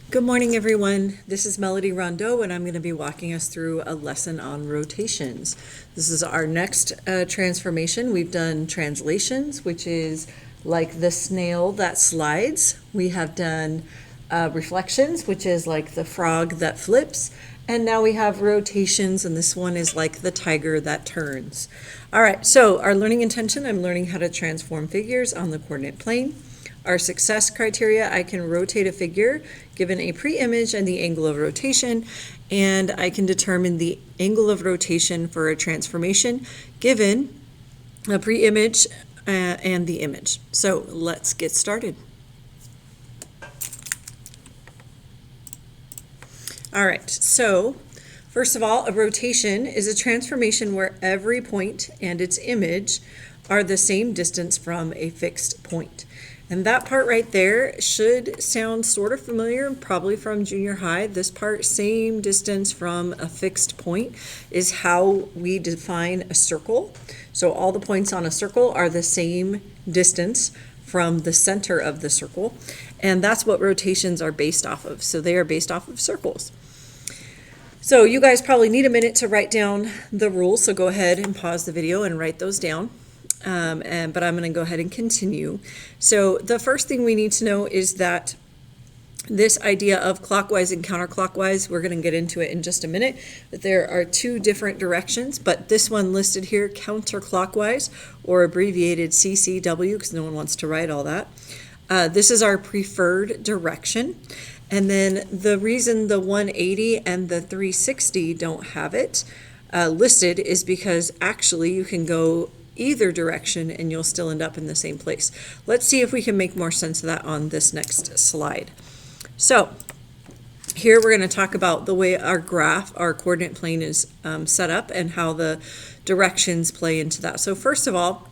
Good morning, everyone. This is Melody Rondeau, and I'm going to be walking us through a lesson on rotations. This is our next transformation. We've done translations, which is like the snail that slides. We have done reflections, which is like the frog that flips. And now we have rotations, and this one is like the tiger that turns. All right, so our learning intention, I'm learning how to transform figures on the coordinate plane. Our success criteria, I can rotate a figure given a pre-image and the angle of rotation, and I can determine the angle of rotation for a transformation given a pre-image and the image. So let's get started. All right, so first of all, a rotation is a transformation where every point and its image are the same distance from a fixed point. And that part right there should sound sort of familiar, probably from junior high. This part, same distance from a fixed point, is how we define a circle. So all the points on a circle are the same distance from the center of the circle. And that's what rotations are based off of. So they are based off of circles. So you guys probably need a minute to write down the rules. So go ahead and pause the video and write those down. But I'm going to go ahead and continue. So the first thing we need to know is that this idea of clockwise and counterclockwise, we're going to get into it in just a minute, but there are two different directions, but this one listed here, counterclockwise, or abbreviated CCW, because no one wants to write all that. This is our preferred direction. And then the reason the 180 and the 360 don't have it listed is because actually you can go either direction and you'll still end up in the same place. Let's see if we can make more sense of that on this next slide. So here we're going to talk about the way our graph, our coordinate plane is set up and how the directions play into that. So first of all,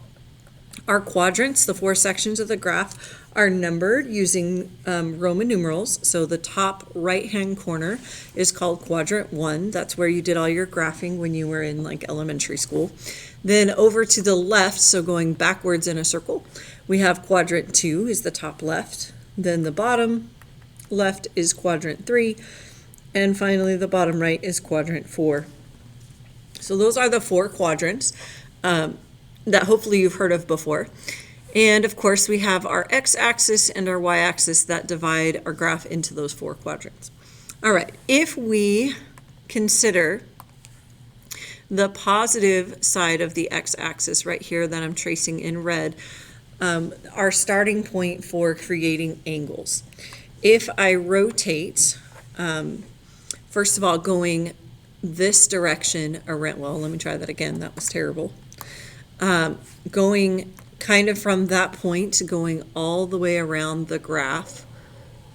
our quadrants, the four sections of the graph, are numbered using Roman numerals. So the top right-hand corner is called quadrant 1. That's where you did all your graphing when you were in like elementary school. Then over to the left, so going backwards in a circle, we have quadrant 2 is the top left. Then the bottom left is quadrant 3. And finally, the bottom right is quadrant 4. So those are the four quadrants that hopefully you've heard of before. And of course, we have our x-axis and our y-axis that divide our graph into those four quadrants. All right, if we consider the positive side of the x-axis right here that I'm tracing in red, our starting point for creating angles. If I rotate, first of all, going this direction around, well, let me try that again, that was terrible. Going kind of from that point, going all the way around the graph,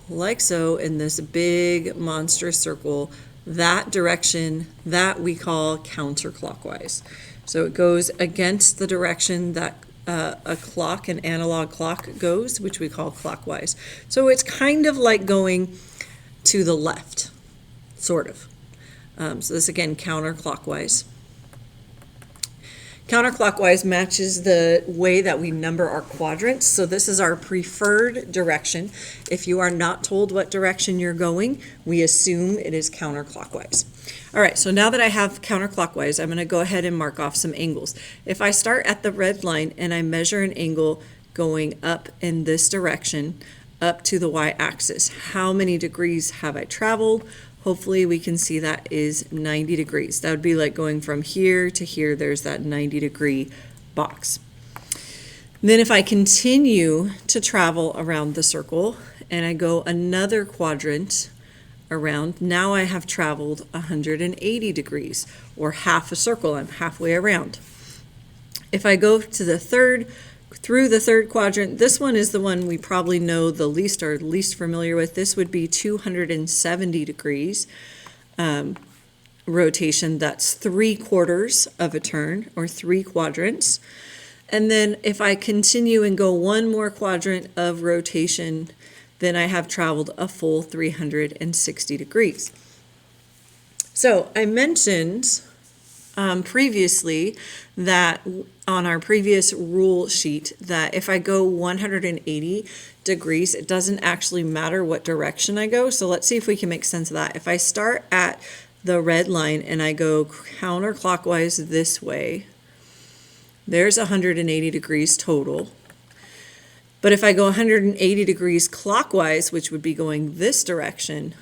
like so, in this big monstrous circle, that direction, that we call counterclockwise. So it goes against the direction that a clock, an analog clock goes, which we call clockwise. So it's kind of like going to the left, sort of. So this again, counterclockwise. Counterclockwise matches the way that we number our quadrants. So this is our preferred direction. If you are not told what direction you're going, we assume it is counterclockwise. All right, so now that I have counterclockwise, I'm going to go ahead and mark off some angles. If I start at the red line and I measure an angle going up in this direction, up to the y-axis, how many degrees have I traveled? Hopefully we can see that is 90 degrees. That would be like going from here to here, there's that 90-degree box. Then if I continue to travel around the circle and I go another quadrant around, now I have traveled 180 degrees, or half a circle, I'm halfway around. If I go to through the third quadrant, this one is the one we probably know the least or least familiar with. This would be 270 degrees rotation. That's 3/4 of a turn, or 3 quadrants. And then if I continue and go one more quadrant of rotation, then I have traveled a full 360 degrees. So I mentioned previously that on our previous rule sheet that if I go 180 degrees, it doesn't actually matter what direction I go. So let's see if we can make sense of that. If I start at the red line and I go counterclockwise this way, there's 180 degrees total. But if I go 180 degrees clockwise, which would be going this direction,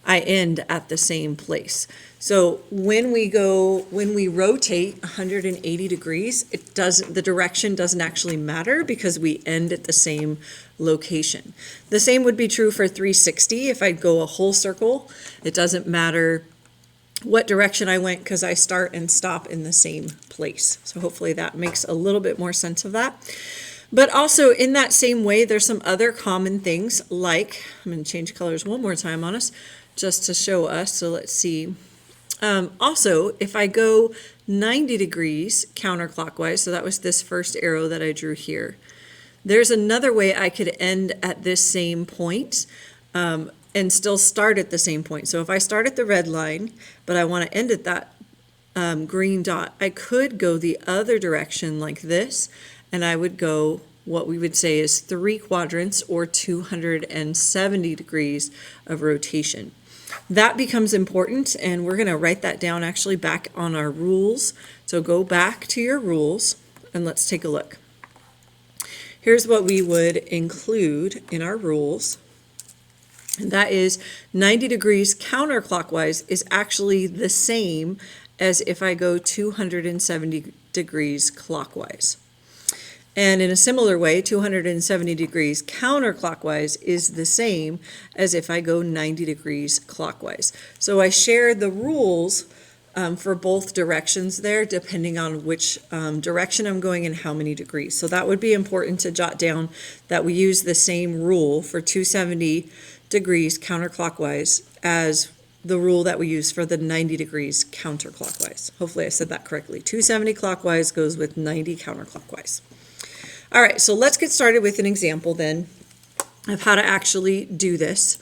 I end at the same place. So when we rotate 180 degrees, the direction doesn't actually matter because we end at the same location. The same would be true for 360. If I go a whole circle, it doesn't matter what direction I went because I start and stop in the same place. So hopefully that makes a little bit more sense of that. But also in that same way, there's some other common things like, I'm going to change colors one more time on us just to show us. So let's see. Also, if I go 90 degrees counterclockwise, so that was this first arrow that I drew here, there's another way I could end at this same point and still start at the same point. So if I start at the red line, but I want to end at that green dot, I could go the other direction like this, and I would go what we would say is 3 quadrants or 270 degrees of rotation. That becomes important, and we're going to write that down actually back on our rules. So go back to your rules and let's take a look. Here's what we would include in our rules. And that is 90 degrees counterclockwise is actually the same as if I go 270 degrees clockwise. And in a similar way, 270 degrees counterclockwise is the same as if I go 90 degrees clockwise. So I share the rules for both directions there, depending on which direction I'm going and how many degrees. So that would be important to jot down, that we use the same rule for 270 degrees counterclockwise as the rule that we use for the 90 degrees counterclockwise. Hopefully I said that correctly. 270 clockwise goes with 90 counterclockwise. All right, so let's get started with an example then of how to actually do this.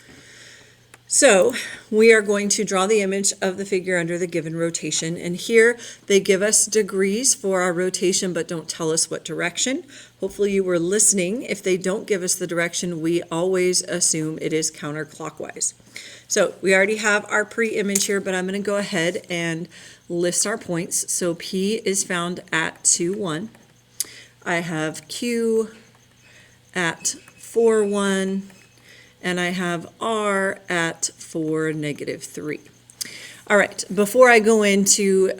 So we are going to draw the image of the figure under the given rotation, and here they give us degrees for our rotation but don't tell us what direction. Hopefully you were listening. If they don't give us the direction, we always assume it is counterclockwise. So we already have our pre-image here, but I'm going to go ahead and list our points. So P is found at 2, 1. I have Q at 4, 1, and I have R at 4, -3. All right, before I go into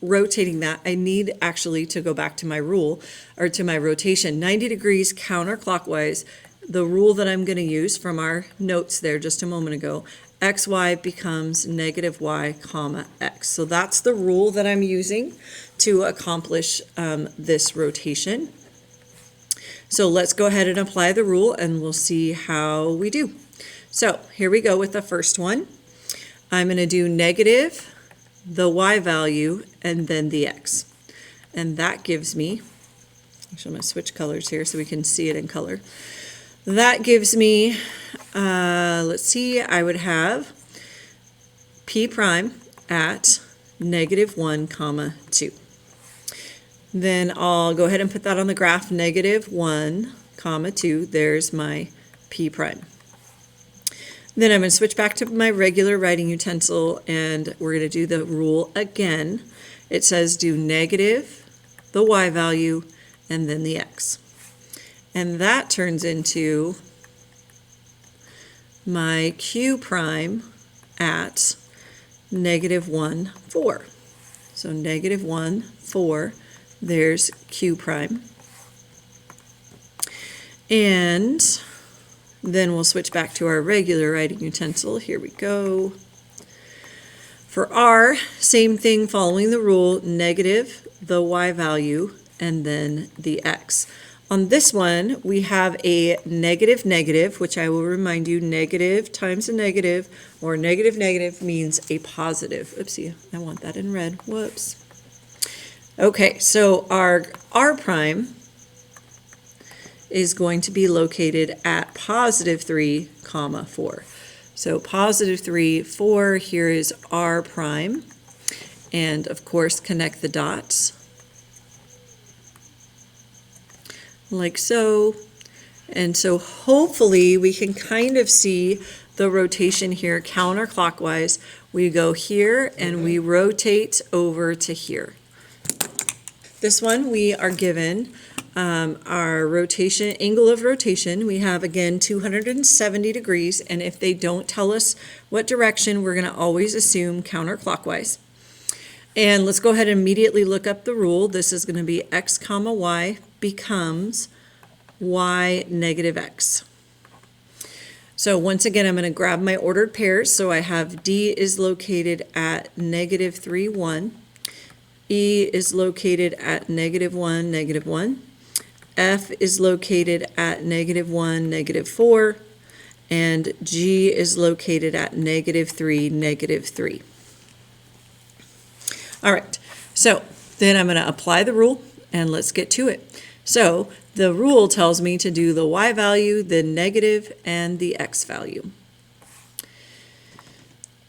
rotating that, I need actually to go back to my rule, or to my rotation. 90 degrees counterclockwise, the rule that I'm going to use from our notes there just a moment ago, xy becomes -y, comma, x. So that's the rule that I'm using to accomplish this rotation. So let's go ahead and apply the rule and we'll see how we do. So here we go with the first one. I'm going to do negative the y value and then the x. And that gives me, actually I'm going to switch colors here so we can see it in color. That gives me, let's see, I would have P prime at -1, comma 2. Then I'll go ahead and put that on the graph, -1, comma 2. There's my P prime. Then I'm going to switch back to my regular writing utensil, and we're going to do the rule again. It says do negative the y value and then the x. And that turns into my Q prime at -1, 4. So -1, 4. There's Q prime. And then we'll switch back to our regular writing utensil. Here we go. For R, same thing, following the rule, negative the y value and then the x. On this one, we have a negative, which I will remind you, negative times a negative, or negative means a positive. Oopsie, I want that in red. Whoops. Okay, so our R prime is going to be located at +3, comma 4. So +3, 4, here is R prime. And of course, connect the dots like so. And so hopefully we can kind of see the rotation here counterclockwise. We go here and we rotate over to here. This one we are given our rotation, angle of rotation. We have again 270 degrees, and if they don't tell us what direction, we're going to always assume counterclockwise. And let's go ahead and immediately look up the rule. This is going to be x comma y becomes y negative x. So once again, I'm going to grab my ordered pairs. So I have D is located at negative 3, 1. E is located at negative 1, negative 1. F is located at negative 1, negative 4. And G is located at negative 3, negative 3. All right, so then I'm going to apply the rule, and let's get to it. So the rule tells me to do the y value, the negative, and the x value.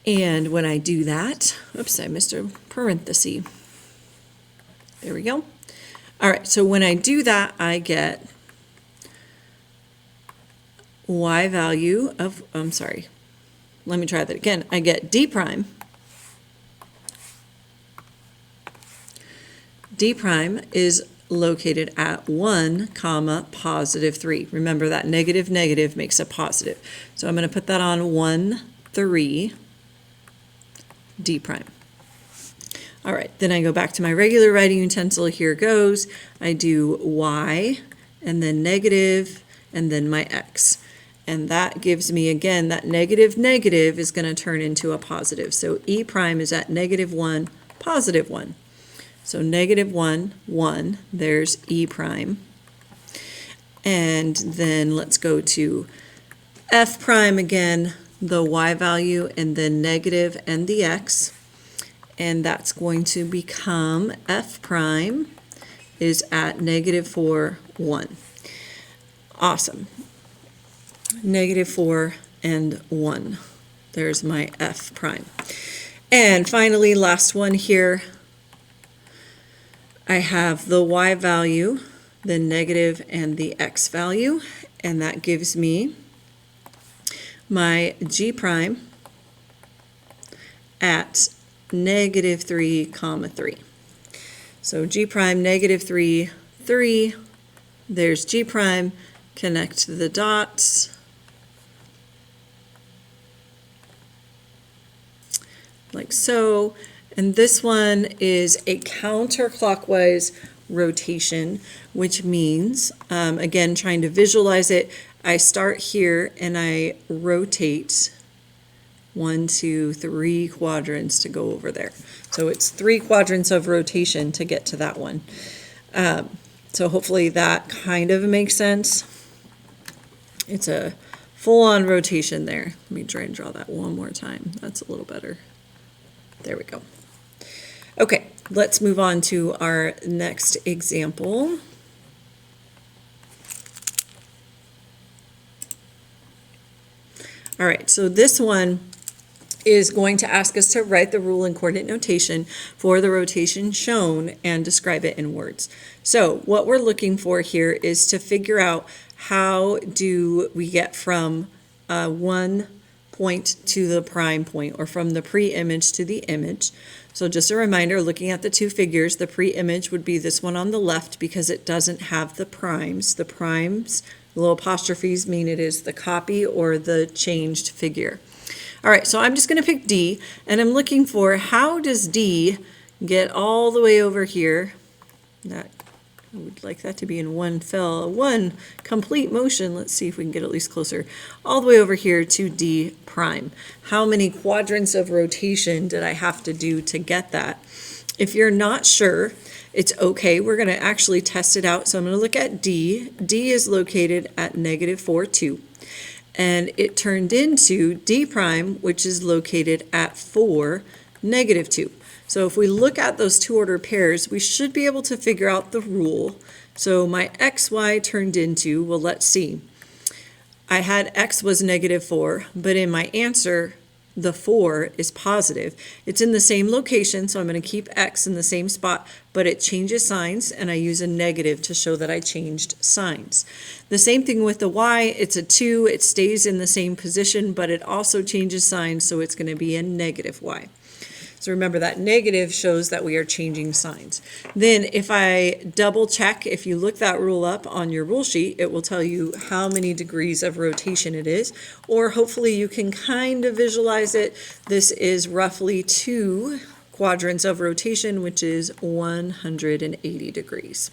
And when I do that, oops, I missed a parenthesis. There we go. All right, so when I do that, I get y value of, I'm sorry, let me try that again. I get d prime. D prime is located at 1 comma positive 3. Remember that negative negative makes a positive. So I'm going to put that on 1, 3, D prime. All right, then I go back to my regular writing utensil. Here goes. I do y and then negative and then my x. And that gives me, again, that negative negative is going to turn into a positive. So E prime is at negative 1, positive 1. So negative 1, 1, there's E prime. And then let's go to F prime again, the y value, and then negative and the x. And that's going to become F prime is at negative 4, 1. Awesome. Negative 4 and 1. There's my F prime. And finally, last one here. I have the y value, the negative, and the x value, and that gives me my g prime at negative 3 comma 3. So g prime negative 3, 3. There's g prime. Connect the dots. Like so. And this one is a counterclockwise rotation, which means, again, trying to visualize it, I start here and I rotate 1, 2, 3 quadrants to go over there. So it's 3 quadrants of rotation to get to that one. So hopefully that kind of makes sense. It's a full-on rotation there. Let me try and draw that one more time. That's a little better. There we go. Okay, let's move on to our next example. All right, so this one is going to ask us to write the rule in coordinate notation for the rotation shown and describe it in words. So what we're looking for here is to figure out how do we get from one point to the prime point, or from the pre-image to the image. So just a reminder, looking at the two figures, the pre-image would be this one on the left because it doesn't have the primes. The primes, the little apostrophes, mean it is the copy or the changed figure. All right, so I'm just going to pick D, and I'm looking for how does D get all the way over here. That I would like that to be in one complete motion. Let's see if we can get at least closer. All the way over here to D prime. How many quadrants of rotation did I have to do to get that? If you're not sure, it's okay. We're going to actually test it out. So I'm going to look at D. D is located at negative 4, 2. And it turned into D prime, which is located at 4, negative 2. So if we look at those two ordered pairs, we should be able to figure out the rule. So my xy turned into, well, let's see. I had x was negative 4, but in my answer, the 4 is positive. It's in the same location, so I'm going to keep X in the same spot, but it changes signs, and I use a negative to show that I changed signs. The same thing with the Y, it's a 2, it stays in the same position, but it also changes signs, so it's going to be a negative Y. So remember that negative shows that we are changing signs. Then if I double check, if you look that rule up on your rule sheet, it will tell you how many degrees of rotation it is, or hopefully you can kind of visualize it. This is roughly 2 quadrants of rotation, which is 180 degrees.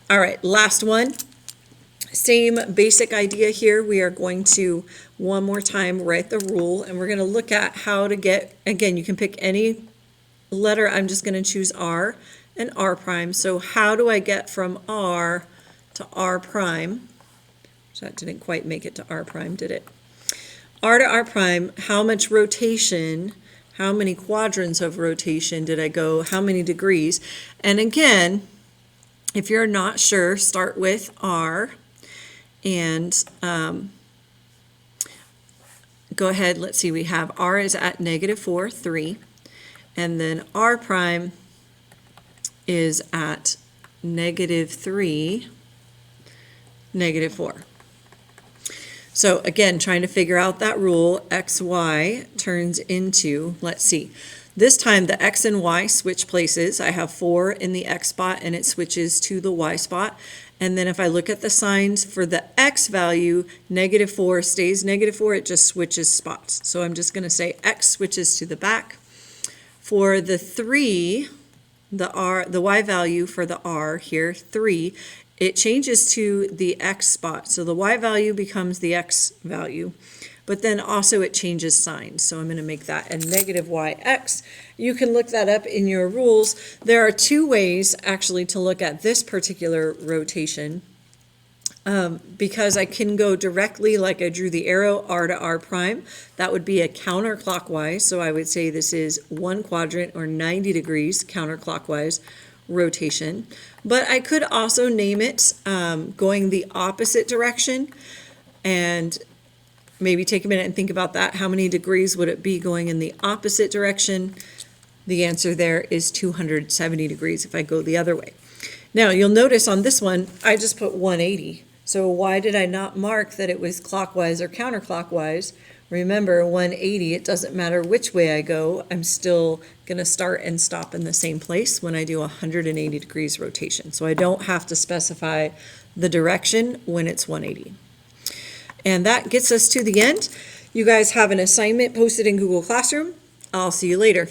All right, last one. Same basic idea here. We are going to one more time write the rule, and we're going to look at how to get, again, you can pick any letter. I'm just going to choose R and R prime. So how do I get from R to R prime? So that didn't quite make it to R prime, did it? R to R prime, how much rotation, how many quadrants of rotation did I go, how many degrees? And again, if you're not sure, start with R. And go ahead, let's see, we have R is at -4, 3, and then R prime is at -3, -4. So again, trying to figure out that rule, XY turns into, let's see, this time the X and Y switch places. I have 4 in the X spot and it switches to the Y spot. And then if I look at the signs for the X value, -4 stays -4, it just switches spots. So I'm just going to say X switches to the back. For the 3, the Y value for the R here, 3, it changes to the X spot. So the Y value becomes the X value. But then also it changes signs. So I'm going to make that a -YX. You can look that up in your rules. There are 2 ways actually to look at this particular rotation, because I can go directly like I drew the arrow R to R prime. That would be a counterclockwise. So I would say this is 1 quadrant or 90 degrees counterclockwise rotation. But I could also name it going the opposite direction, and maybe take a minute and think about that. How many degrees would it be going in the opposite direction? The answer there is 270 degrees if I go the other way. Now you'll notice on this one, I just put 180. So why did I not mark that it was clockwise or counterclockwise? Remember, 180, it doesn't matter which way I go, I'm still gonna start and stop in the same place when I do 180 degrees rotation. So I don't have to specify the direction when it's 180. And that gets us to the end. You guys have an assignment posted in Google Classroom. I'll see you later.